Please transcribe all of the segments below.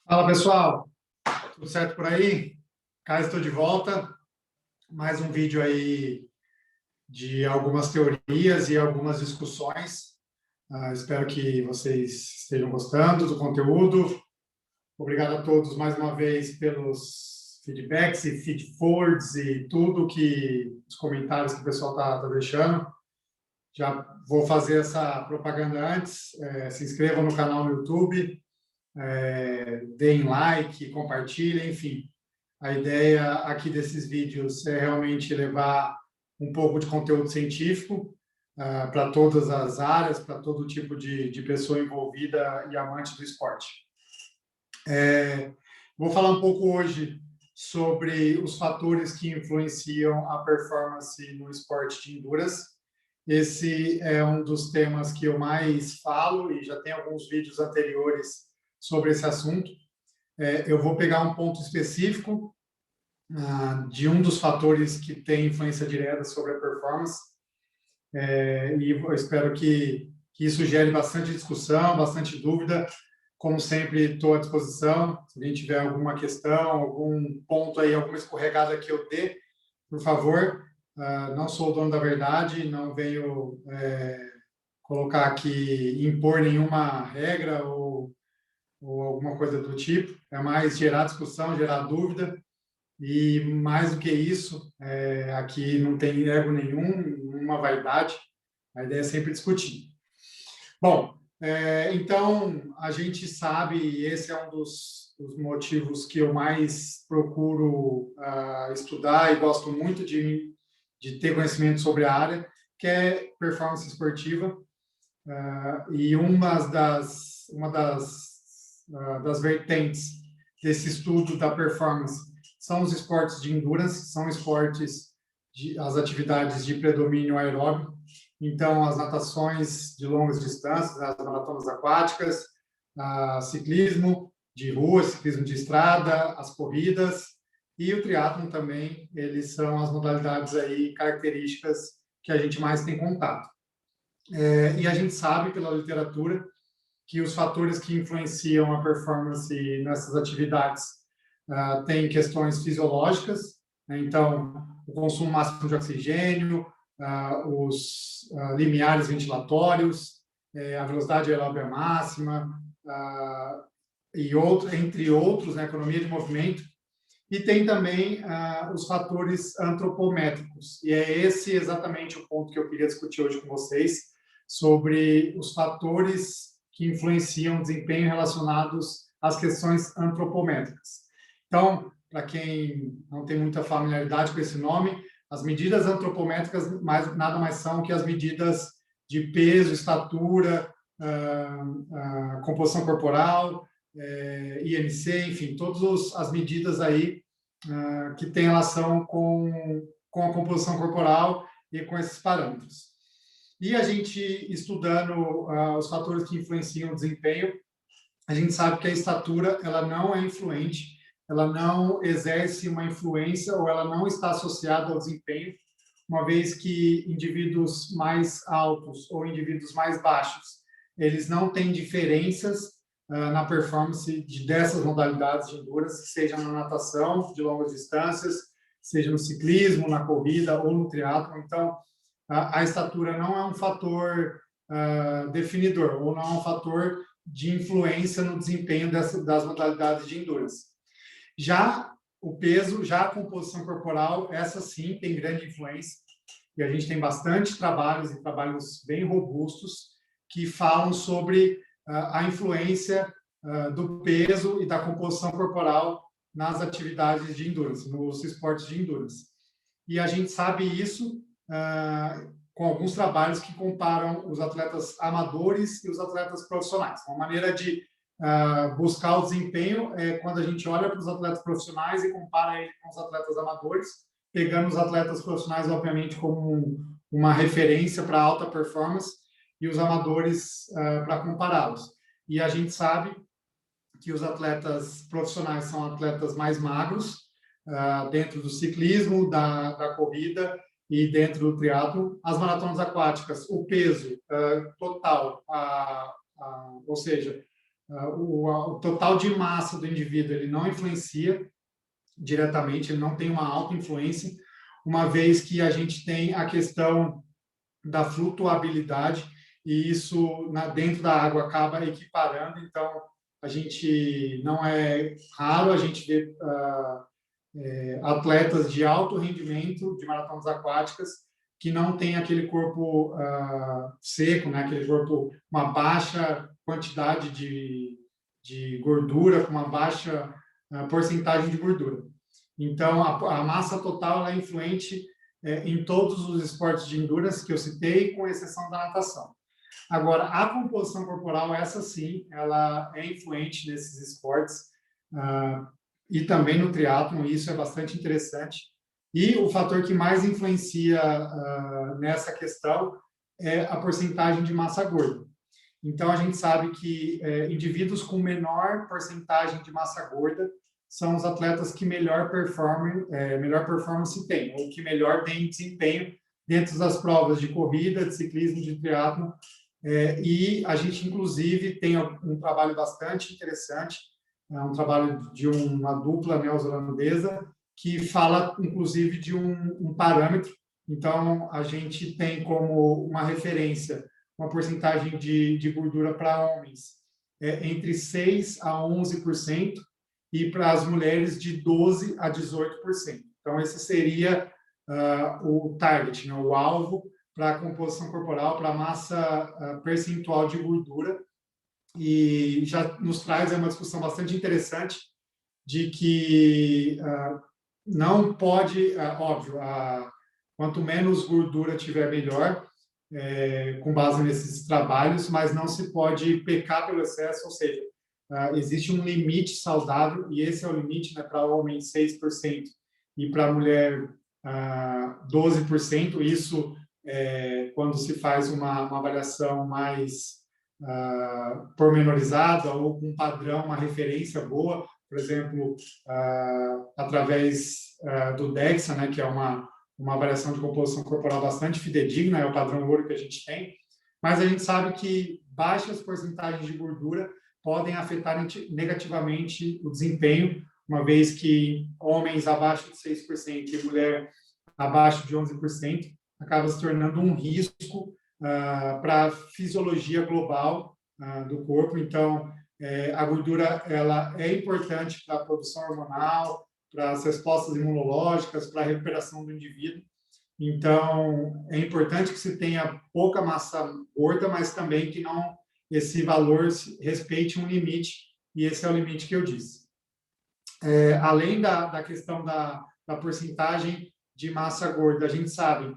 Fala pessoal, tudo certo por aí? Cá estou de volta, mais um vídeo aí de algumas teorias e algumas discussões. Espero que vocês estejam gostando do conteúdo. Obrigado a todos mais uma vez pelos feedbacks e feedforwards e tudo que os comentários que o pessoal está deixando. Já vou fazer essa propaganda antes. Se inscrevam no canal no YouTube, deem like, compartilhem, enfim. A ideia aqui desses vídeos é realmente levar um pouco de conteúdo científico para todas as áreas, para todo tipo de pessoa envolvida e amante do esporte. Vou falar um pouco hoje sobre os fatores que influenciam a performance no esporte de endurance. Esse é um dos temas que eu mais falo e já tem alguns vídeos anteriores sobre esse assunto. Eu vou pegar um ponto específico de um dos fatores que tem influência direta sobre a performance, e eu espero que isso gere bastante discussão, bastante dúvida. Como sempre, estou à disposição. Se alguém tiver alguma questão, algum ponto aí, alguma escorregada que eu dê, por favor. Não sou o dono da verdade, não venho colocar aqui, impor nenhuma regra ou alguma coisa do tipo. É mais gerar discussão, gerar dúvida. E mais do que isso, aqui não tem ego nenhum, nenhuma vaidade. A ideia é sempre discutir. Bom, então a gente sabe, e esse é um dos motivos que eu mais procuro estudar e gosto muito de ter conhecimento sobre a área, que é performance esportiva. E uma das vertentes desse estudo da performance são os esportes de endurance, são esportes, as atividades de predomínio aeróbico. Então, as natações de longas distâncias, as maratonas aquáticas, ciclismo de rua, ciclismo de estrada, as corridas e o triatlon também, eles são as modalidades aí características que a gente mais tem contato. E a gente sabe pela literatura que os fatores que influenciam a performance nessas atividades tem questões fisiológicas, né? Então, o consumo máximo de oxigênio, os limiares ventilatórios, a velocidade aeróbica máxima, entre outros, né? Economia de movimento. E tem também os fatores antropométricos. E é esse exatamente o ponto que eu queria discutir hoje com vocês, sobre os fatores que influenciam o desempenho relacionados às questões antropométricas. Então, para quem não tem muita familiaridade com esse nome, as medidas antropométricas nada mais são que as medidas de peso, estatura, composição corporal, IMC, enfim, todas as medidas aí que têm relação com a composição corporal e com esses parâmetros. E a gente, estudando os fatores que influenciam o desempenho, a gente sabe que a estatura ela não é influente, ela não exerce uma influência ou ela não está associada ao desempenho, uma vez que indivíduos mais altos ou indivíduos mais baixos, eles não têm diferenças na performance dessas modalidades de endurance, seja na natação de longas distâncias, seja no ciclismo, na corrida ou no triatlo. Então, a estatura não é um fator definidor ou não é um fator de influência no desempenho das modalidades de endurance. Já o peso, já a composição corporal, essa sim tem grande influência, e a gente tem bastante trabalhos e trabalhos bem robustos que falam sobre a influência do peso e da composição corporal nas atividades de endurance, nos esportes de endurance. E a gente sabe isso com alguns trabalhos que comparam os atletas amadores e os atletas profissionais. Uma maneira de buscar o desempenho é quando a gente olha para os atletas profissionais e compara ele com os atletas amadores, pegando os atletas profissionais, obviamente, como uma referência para alta performance e os amadores para compará-los. E a gente sabe que os atletas profissionais são atletas mais magros, dentro do ciclismo, da corrida e dentro do triatlo. As maratonas aquáticas, o peso total, ou seja, o total de massa do indivíduo ele não influencia diretamente, ele não tem uma alta influência, uma vez que a gente tem a questão da flutuabilidade, e isso dentro da água acaba equiparando, então a gente não é raro a gente ver atletas de alto rendimento de maratonas aquáticas que não tem aquele corpo seco, né? Aquele corpo, uma baixa quantidade de gordura, com uma baixa porcentagem de gordura. Então, a massa total é influente em todos os esportes de endurance que eu citei, com exceção da natação. Agora, a composição corporal, essa sim, ela é influente nesses esportes e também no triatlon, e isso é bastante interessante. E o fator que mais influencia nessa questão é a porcentagem de massa gorda. Então, a gente sabe que indivíduos com menor porcentagem de massa gorda são os atletas que melhor performance têm, ou que melhor têm desempenho dentro das provas de corrida, de ciclismo, de triatlon. E a gente, inclusive, tem um trabalho bastante interessante, um trabalho de uma dupla neozelandesa, que fala, inclusive, de um parâmetro. Então, a gente tem como uma referência uma porcentagem de gordura para homens entre 6% a 11%, e para as mulheres de 12% a 18%. Então, esse seria o target, né, o alvo para a composição corporal, para a massa percentual de gordura. E já nos traz uma discussão bastante interessante de que não pode, óbvio, quanto menos gordura tiver, melhor, com base nesses trabalhos, mas não se pode pecar pelo excesso, ou seja, existe um limite saudável, e esse é o limite, né, para homem 6% e para mulher 12%. Isso quando se faz uma avaliação mais pormenorizada ou com um padrão, uma referência boa, por exemplo, através do DEXA, né, que é uma avaliação de composição corporal bastante fidedigna, é o padrão ouro que a gente tem, mas a gente sabe que baixas porcentagens de gordura podem afetar negativamente o desempenho, uma vez que homens abaixo de 6% e mulher abaixo de 11% acaba se tornando um risco para a fisiologia global do corpo. Então, a gordura ela é importante para a produção hormonal, para as respostas imunológicas, para a recuperação do indivíduo. Então, é importante que se tenha pouca massa gorda, mas também que não esse valor respeite um limite, e esse é o limite que eu disse. Além da questão da porcentagem de massa gorda, a gente sabe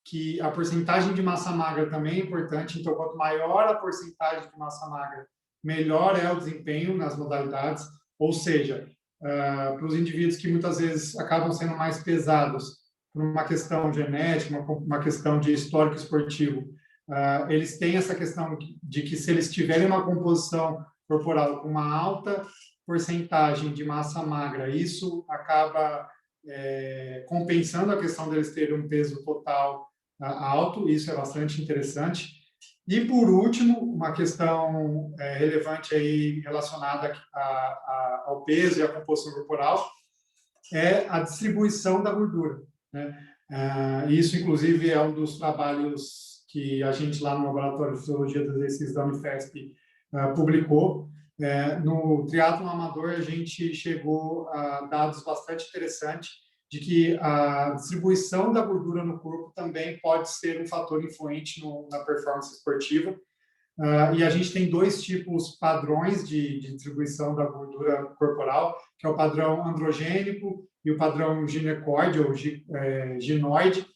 que a porcentagem de massa magra também é importante, então, quanto maior a porcentagem de massa magra, melhor é o desempenho nas modalidades, ou seja, para os indivíduos que muitas vezes acabam sendo mais pesados por uma questão genética, uma questão de histórico esportivo, eles têm essa questão de que se eles tiverem uma composição corporal com uma alta porcentagem de massa magra, isso acaba compensando a questão deles terem um peso total alto, isso é bastante interessante. E, por último, uma questão relevante aí relacionada ao peso e à composição corporal é a distribuição da gordura, né? Isso, inclusive, é um dos trabalhos que a gente lá no Laboratório de Fisiologia dos Exercícios da Unifesp publicou. No triatlon amador, a gente chegou a dados bastante interessantes de que a distribuição da gordura no corpo também pode ser um fator influente na performance esportiva. E a gente tem dois tipos padrões de distribuição da gordura corporal, que é o padrão androgênico e o padrão ginecoide ou ginoide.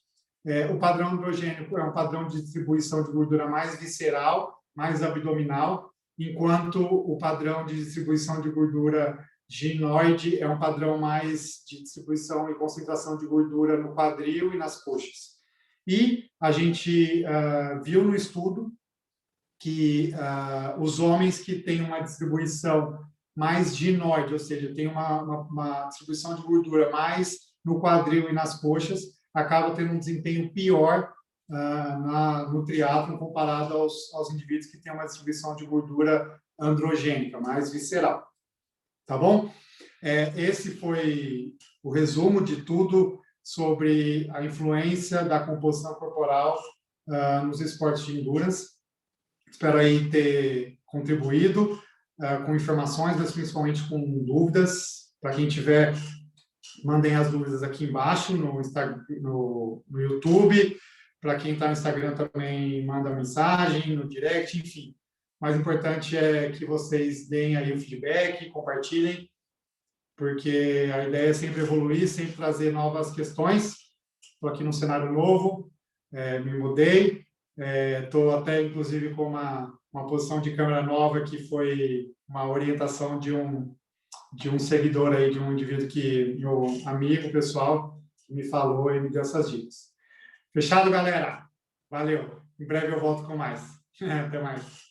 O padrão androgênico é um padrão de distribuição de gordura mais visceral, mais abdominal, enquanto o padrão de distribuição de gordura ginoide é um padrão mais de distribuição e concentração de gordura no quadril e nas coxas. E a gente viu no estudo que os homens que têm uma distribuição mais ginoide, ou seja, tem uma distribuição de gordura mais no quadril e nas coxas, acabam tendo um desempenho pior no triatlon comparado aos indivíduos que têm uma distribuição de gordura androgênica, mais visceral. Tá bom? Esse foi o resumo de tudo sobre a influência da composição corporal nos esportes de endurance. Espero aí ter contribuído com informações, mas principalmente com dúvidas. Para quem tiver, mandem as dúvidas aqui embaixo no YouTube. Para quem está no Instagram também manda mensagem, no direct, enfim. O mais importante é que vocês deem aí o feedback, compartilhem, porque a ideia é sempre evoluir, sempre trazer novas questões. Estou aqui num cenário novo, me mudei, estou até, inclusive, com uma posição de câmera nova, que foi uma orientação de um seguidor aí, de um indivíduo meu amigo pessoal, que me falou e me deu essas dicas. Fechado, galera? Valeu. Em breve eu volto com mais. Até mais.